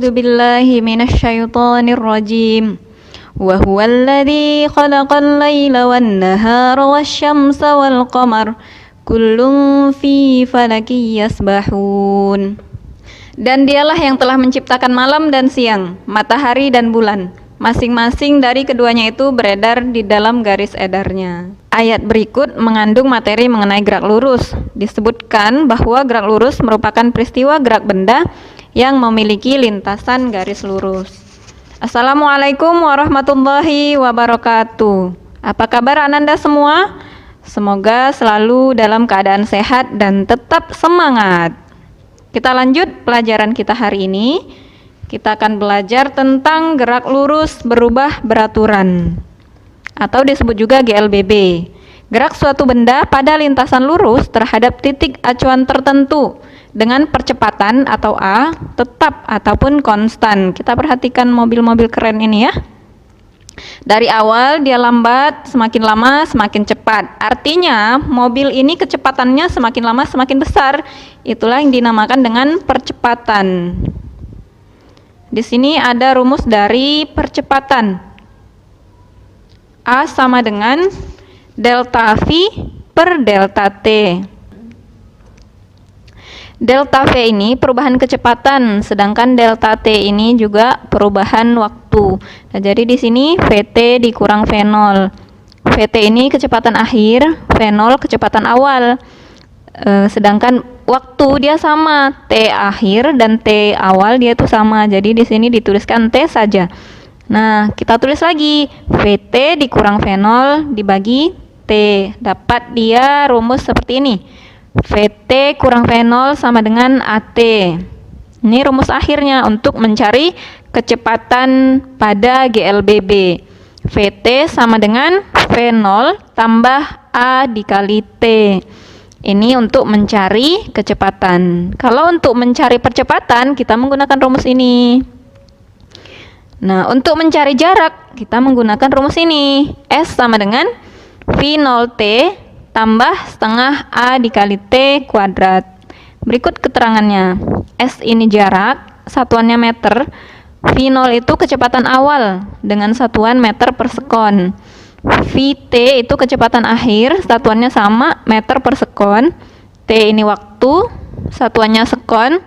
A'udzu billahi minasyaitonir rajim. Wa huwal ladzi khalaqal laila wan nahara wasyamsa wal qamar kullun fi falakin yasbahun. Dan dialah yang telah menciptakan malam dan siang, matahari dan bulan. Masing-masing dari keduanya itu beredar di dalam garis edarnya. Ayat berikut mengandung materi mengenai gerak lurus. Disebutkan bahwa gerak lurus merupakan peristiwa gerak benda yang memiliki lintasan garis lurus. Assalamualaikum warahmatullahi wabarakatuh. Apa kabar Ananda semua? Semoga selalu dalam keadaan sehat dan tetap semangat. Kita lanjut pelajaran kita hari ini. Kita akan belajar tentang gerak lurus berubah beraturan atau disebut juga GLBB. Gerak suatu benda pada lintasan lurus terhadap titik acuan tertentu dengan percepatan atau A tetap ataupun konstan. Kita perhatikan mobil-mobil keren ini ya. Dari awal dia lambat, semakin lama semakin cepat. Artinya mobil ini kecepatannya semakin lama semakin besar. Itulah yang dinamakan dengan percepatan. Di sini ada rumus dari percepatan. A sama dengan delta V per delta T. Delta V ini perubahan kecepatan, sedangkan delta T ini juga perubahan waktu. Nah, jadi di sini VT dikurang V0. VT ini kecepatan akhir, V0 kecepatan awal. Sedangkan waktu dia sama, T akhir dan T awal dia itu sama. Jadi di sini dituliskan T saja. Nah, kita tulis lagi VT dikurang V0 dibagi T. Dapat dia rumus seperti ini. VT kurang V0 sama dengan AT. Ini rumus akhirnya untuk mencari kecepatan pada GLBB. VT sama dengan V0 tambah A dikali T. Ini untuk mencari kecepatan. Kalau untuk mencari percepatan, kita menggunakan rumus ini. Nah, untuk mencari jarak, kita menggunakan rumus ini. S sama dengan V0T tambah setengah A dikali T kuadrat. Berikut keterangannya. S ini jarak, satuannya meter. V0 itu kecepatan awal dengan satuan meter per sekon. VT itu kecepatan akhir, satuannya sama, meter per sekon. T ini waktu, satuannya sekon.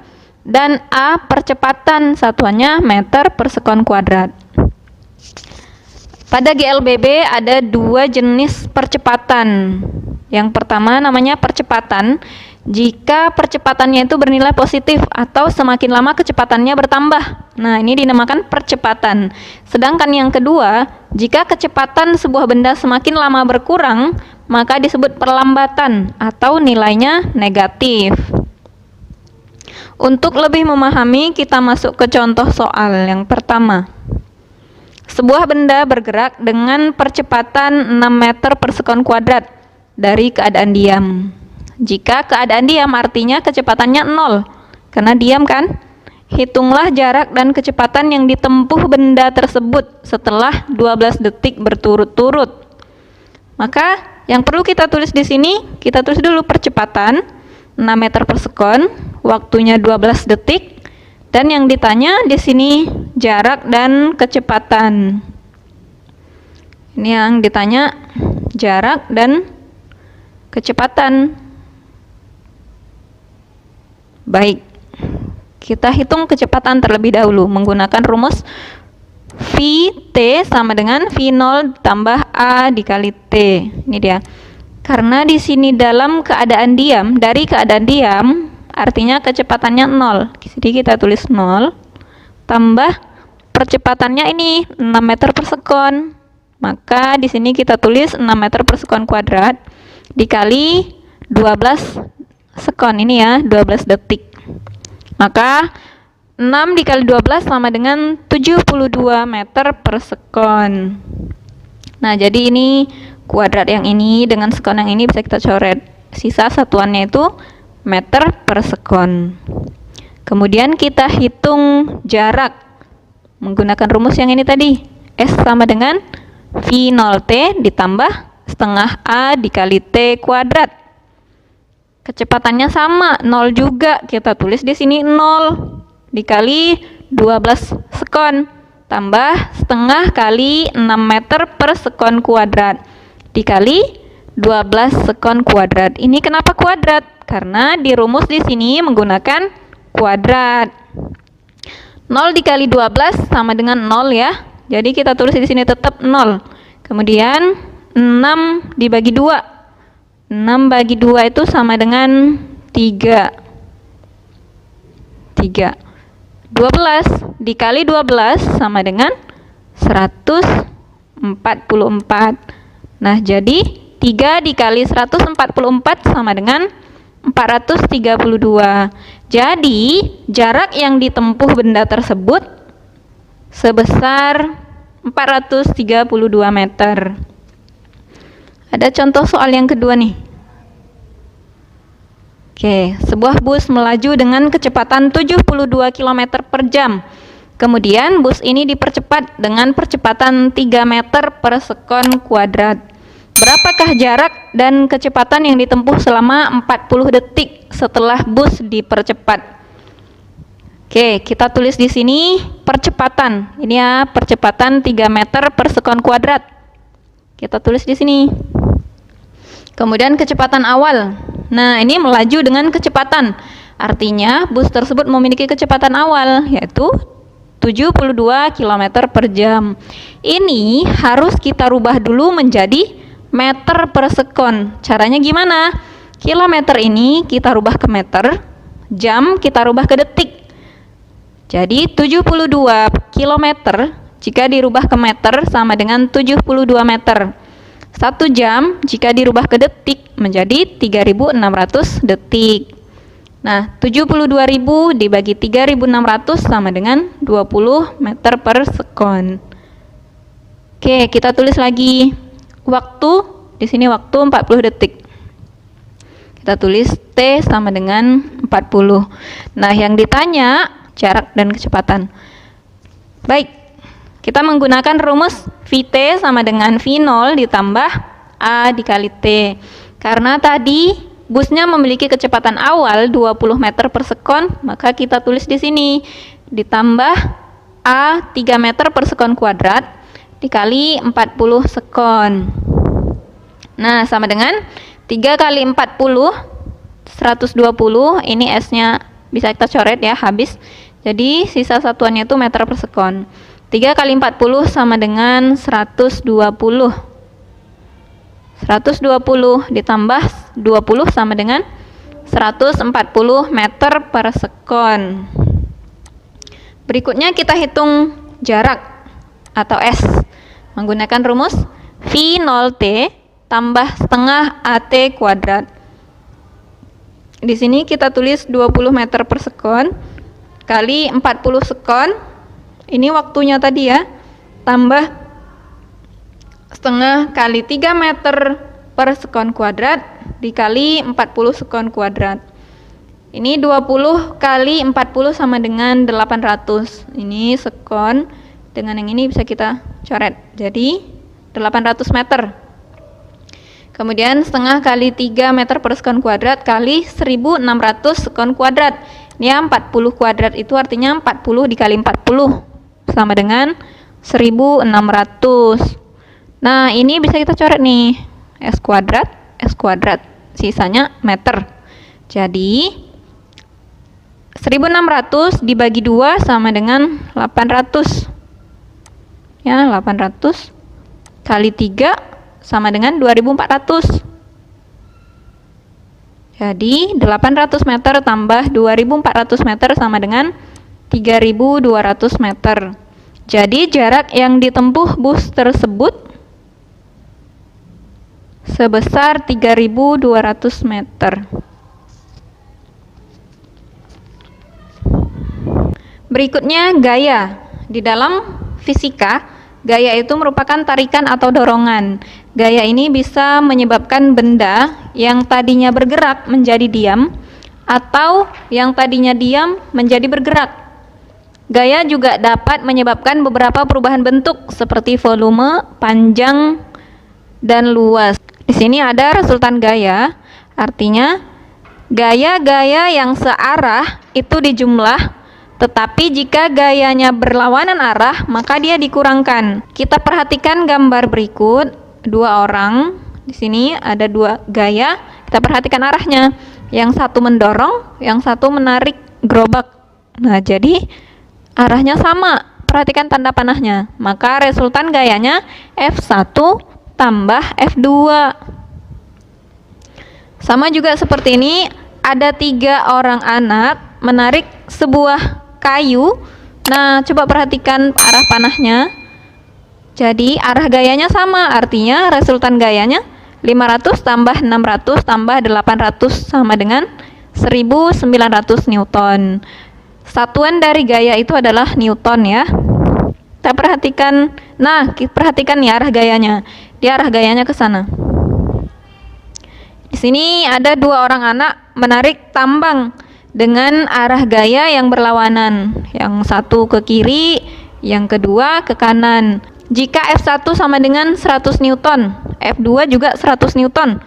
Dan A percepatan, satuannya meter per sekon kuadrat. Pada GLBB ada dua jenis percepatan. Yang pertama namanya percepatan jika percepatannya itu bernilai positif atau semakin lama kecepatannya bertambah. Nah, ini dinamakan percepatan. Sedangkan yang kedua, jika kecepatan sebuah benda semakin lama berkurang, maka disebut perlambatan atau nilainya negatif. Untuk lebih memahami, kita masuk ke contoh soal yang pertama. Sebuah benda bergerak dengan percepatan 6 meter per sekon kuadrat dari keadaan diam. Jika keadaan diam artinya kecepatannya 0, karena diam kan? Hitunglah jarak dan kecepatan yang ditempuh benda tersebut setelah 12 detik berturut-turut. Maka yang perlu kita tulis di sini, kita tulis dulu percepatan 6 meter per sekon, waktunya 12 detik, dan yang ditanya di sini jarak dan kecepatan. Ini yang ditanya jarak dan kecepatan. Baik, kita hitung kecepatan terlebih dahulu menggunakan rumus VT sama dengan V0 tambah A dikali T. Ini dia. Karena di sini dalam keadaan diam, dari keadaan diam artinya kecepatannya 0. Jadi kita tulis 0 tambah percepatannya ini 6 meter per sekon. Maka di sini kita tulis 6 meter per sekon kuadrat dikali 12 sekon, ini ya, 12 detik. Maka 6 dikali 12 sama dengan 72 meter per sekon. Nah, jadi ini kuadrat yang ini dengan sekon yang ini bisa kita coret. Sisa satuannya itu meter per sekon. Kemudian kita hitung jarak menggunakan rumus yang ini tadi. S sama dengan V0T ditambah setengah A dikali T kuadrat. Kecepatannya sama, 0 juga. Kita tulis di sini 0 dikali 12 sekon tambah setengah kali 6 meter per sekon kuadrat dikali 12 sekon kuadrat. Ini kenapa kuadrat? Karena dirumus di sini menggunakan kuadrat. 0 dikali 12 sama dengan 0 ya. Jadi kita tulis di sini tetap 0. Kemudian 6 dibagi 2. 6 bagi 2 itu sama dengan 3. 12 dikali 12 sama dengan 144. Nah, jadi 3 dikali 144 sama dengan 432. Jadi, jarak yang ditempuh benda tersebut sebesar 432 meter. Ada contoh soal yang kedua nih. Oke, sebuah bus melaju dengan kecepatan 72 km per jam. Kemudian bus ini dipercepat dengan percepatan 3 meter per sekon kuadrat. Berapakah jarak dan kecepatan yang ditempuh selama 40 detik setelah bus dipercepat? Oke, kita tulis di sini percepatan. Ini ya, percepatan 3 meter per sekon kuadrat. Kita tulis di sini. Kemudian kecepatan awal. Nah, ini melaju dengan kecepatan. Artinya bus tersebut memiliki kecepatan awal yaitu 72 km per jam. Ini harus kita rubah dulu menjadi meter per sekon. Caranya gimana? Kilometer ini kita rubah ke meter, jam kita rubah ke detik. Jadi 72 km jika dirubah ke meter sama dengan 72 meter. 1 jam jika dirubah ke detik menjadi 3.600 detik. Nah, 72.000 dibagi 3.600 sama dengan 20 meter per sekon. Oke, kita tulis lagi. Waktu, di sini waktu 40 detik. Kita tulis T sama dengan 40. Nah, yang ditanya jarak dan kecepatan. Baik, kita menggunakan rumus VT sama dengan V0 ditambah A dikali T. Karena tadi busnya memiliki kecepatan awal 20 meter per sekon, maka kita tulis di sini ditambah A 3 meter per sekon kuadrat dikali 40 sekon. Nah, sama dengan 3 kali 40 120. Ini S-nya bisa kita coret ya, habis. Jadi sisa satuannya itu meter per sekon. 3 kali 40 sama dengan 120. 120 ditambah 20 sama dengan 140 meter per sekon. Berikutnya kita hitung jarak atau S menggunakan rumus V0T tambah setengah AT kuadrat. Di sini kita tulis 20 meter per sekon kali 40 sekon. Ini waktunya tadi ya, tambah setengah kali 3 meter per sekon kuadrat dikali 40 sekon kuadrat. Ini 20 kali 40 sama dengan 800. Ini sekon, dengan yang ini bisa kita coret. Jadi 800 meter. Kemudian setengah kali 3 meter per sekon kuadrat kali 1600 sekon kuadrat. Ini ya, 40 kuadrat itu artinya 40 dikali 40 sama dengan 1600. Nah, ini bisa kita coret nih. S kuadrat, sisanya meter. Jadi 1600 dibagi 2 sama dengan 800. Ya, 800 kali 3 sama dengan 2400. Jadi 800 meter tambah 2400 meter sama dengan 3200 meter. Jadi jarak yang ditempuh bus tersebut sebesar 3200 meter. Berikutnya gaya. Di dalam fisika, gaya itu merupakan tarikan atau dorongan. Gaya ini bisa menyebabkan benda yang tadinya bergerak menjadi diam atau yang tadinya diam menjadi bergerak. Gaya juga dapat menyebabkan beberapa perubahan bentuk seperti volume, panjang, dan luas. Di sini ada resultan gaya, artinya gaya-gaya yang searah itu dijumlah Tetapi jika gayanya berlawanan arah, maka dia dikurangkan. Kita perhatikan gambar berikut, dua orang. Di sini ada dua gaya, kita perhatikan arahnya. Yang satu mendorong, yang satu menarik gerobak. Nah, jadi arahnya sama. Perhatikan tanda panahnya. Maka resultan gayanya F1 tambah F2. Sama juga seperti ini, ada 3 orang anak menarik sebuah kayu. Nah, coba perhatikan arah panahnya. Jadi arah gayanya sama, artinya resultan gayanya 500 tambah 600 tambah 800 sama dengan 1900 Newton. Satuan dari gaya itu adalah Newton ya. Kita perhatikan, perhatikan nih arah gayanya. Dia arah gayanya ke sana. Di sini ada 2 orang anak menarik tambang dengan arah gaya yang berlawanan. Yang satu ke kiri, yang kedua ke kanan. Jika F1 sama dengan 100 Newton, F2 juga 100 Newton.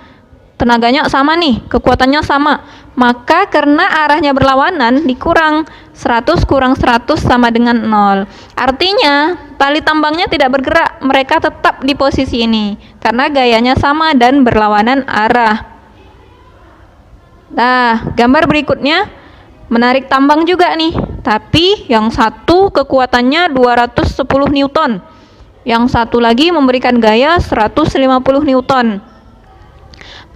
Tenaganya sama nih, kekuatannya sama. Maka karena arahnya berlawanan, dikurang 100 kurang 100 sama dengan 0. Artinya, tali tambangnya tidak bergerak, mereka tetap di posisi ini. Karena gayanya sama dan berlawanan arah. Nah, gambar berikutnya menarik tambang juga nih, tapi yang satu kekuatannya 210 Newton, yang satu lagi memberikan gaya 150 Newton.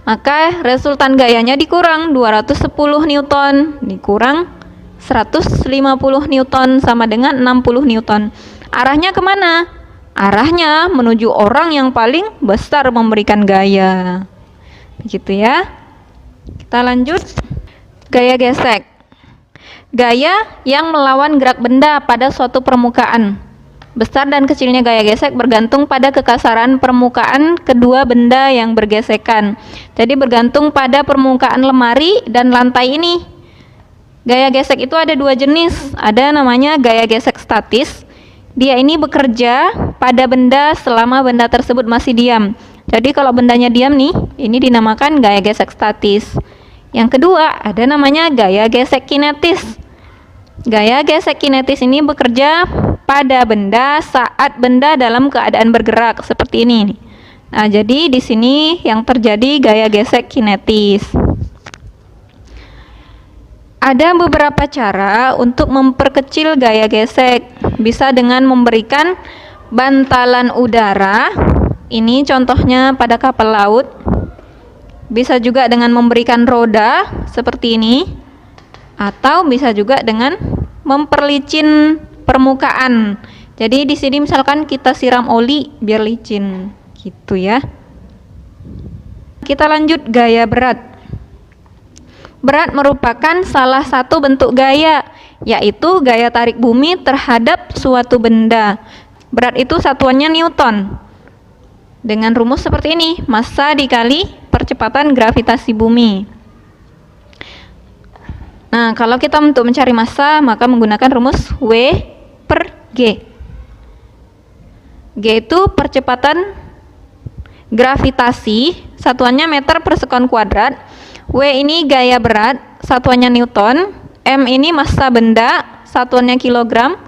Maka resultan gayanya dikurang 210 Newton dikurang 150 Newton sama dengan 60 Newton. Arahnya kemana? Arahnya menuju orang yang paling besar memberikan gaya. Begitu ya. Kita lanjut. Gaya gesek. Gaya yang melawan gerak benda pada suatu permukaan. Besar dan kecilnya gaya gesek bergantung pada kekasaran permukaan kedua benda yang bergesekan. Jadi bergantung pada permukaan lemari dan lantai ini. Gaya gesek itu ada 2 jenis. Ada namanya gaya gesek statis. Dia ini bekerja pada benda selama benda tersebut masih diam. Jadi kalau bendanya diam nih, ini dinamakan gaya gesek statis. Yang kedua, ada namanya gaya gesek kinetis. Gaya gesek kinetis ini bekerja pada benda saat benda dalam keadaan bergerak seperti ini. Nah, jadi di sini yang terjadi gaya gesek kinetis. Ada beberapa cara untuk memperkecil gaya gesek. Bisa dengan memberikan bantalan udara. Ini contohnya pada kapal laut. Bisa juga dengan memberikan roda seperti ini. Atau bisa juga dengan memperlicin permukaan. Jadi di sini misalkan kita siram oli biar licin, gitu ya. Kita lanjut gaya berat. Berat merupakan salah satu bentuk gaya, yaitu gaya tarik bumi terhadap suatu benda. Berat itu satuannya Newton. Dengan rumus seperti ini, massa dikali percepatan gravitasi bumi. Nah, kalau kita untuk mencari massa, maka menggunakan rumus W per G. G itu percepatan gravitasi, satuannya meter per sekon kuadrat. W ini gaya berat, satuannya Newton. M ini massa benda, satuannya kilogram.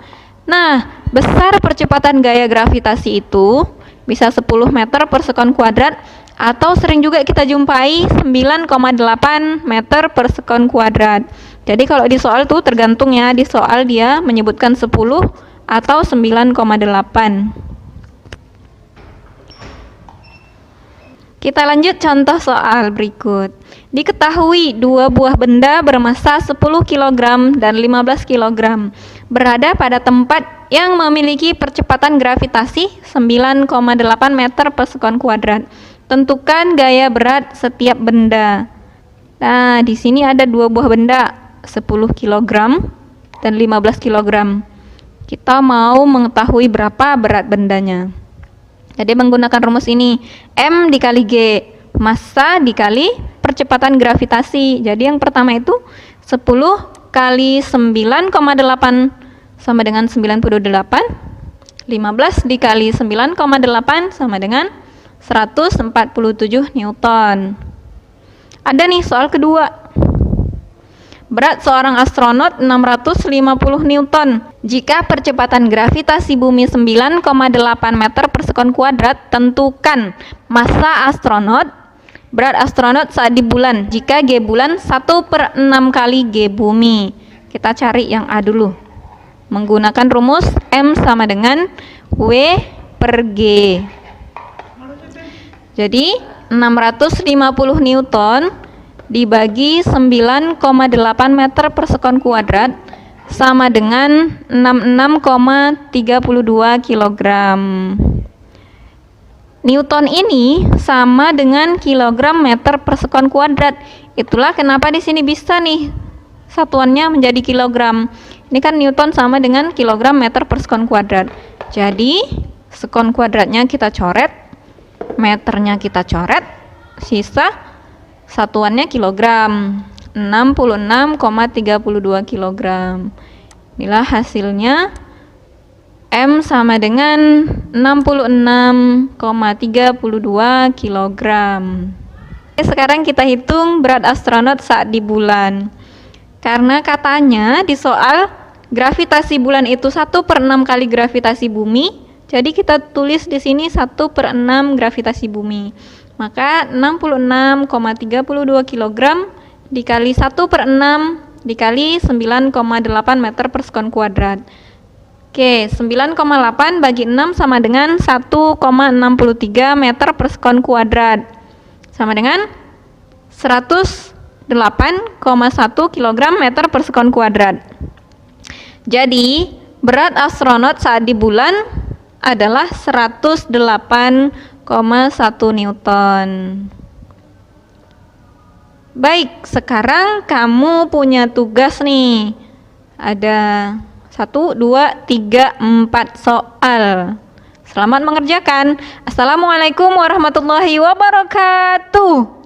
Nah, besar percepatan gaya gravitasi itu bisa 10 meter per sekon kuadrat, atau sering juga kita jumpai 9,8 meter per sekon kuadrat. Jadi kalau di soal tuh tergantung ya, di soal dia menyebutkan 10 atau 9,8. Kita lanjut contoh soal berikut. Diketahui 2 buah benda bermassa 10 kg dan 15 kg berada pada tempat yang memiliki percepatan gravitasi 9,8 meter per sekon kuadrat. Tentukan gaya berat setiap benda. Nah, di sini ada 2 buah benda, 10 kg dan 15 kg. Kita mau mengetahui berapa berat bendanya. Jadi menggunakan rumus ini, M dikali G, massa dikali percepatan gravitasi. Jadi yang pertama itu 10 kali 9,8 sama dengan 98. 15 dikali 9,8 sama dengan 147 Newton. Ada nih soal kedua. Berat seorang astronot 650 Newton. Jika percepatan gravitasi bumi 9,8 meter per sekon kuadrat, tentukan massa astronot, berat astronot saat di bulan. Jika G bulan 1/6 kali G bumi. Kita cari yang A dulu. Menggunakan rumus M sama dengan W per G. Jadi 650 Newton dibagi 9,8 meter per sekon kuadrat sama dengan 66,32 kilogram. Newton ini sama dengan kilogram meter per sekon kuadrat. Itulah kenapa di sini bisa nih satuannya menjadi kilogram. Ini kan Newton sama dengan kilogram meter per sekon kuadrat. Jadi sekon kuadratnya kita coret, meternya kita coret, sisa satuannya kilogram, 66,32 kilogram. Inilah hasilnya. M sama dengan 66,32 kilogram. Sekarang kita hitung berat astronot saat di bulan. Karena katanya di soal gravitasi bulan itu 1/6 kali gravitasi bumi, jadi kita tulis di sini 1/6 gravitasi bumi. Maka 66,32 kg dikali 1/6 dikali 9,8 meter per sekon kuadrat. Oke, 9,8 bagi 6 sama dengan 1,63 meter per sekon kuadrat. Sama dengan 108,1 kg meter per sekon kuadrat. Jadi, berat astronot saat di bulan adalah 108,1 Newton. Baik, sekarang kamu punya tugas nih. Ada 1, 2, 3, 4 soal. Selamat mengerjakan. Assalamualaikum warahmatullahi wabarakatuh.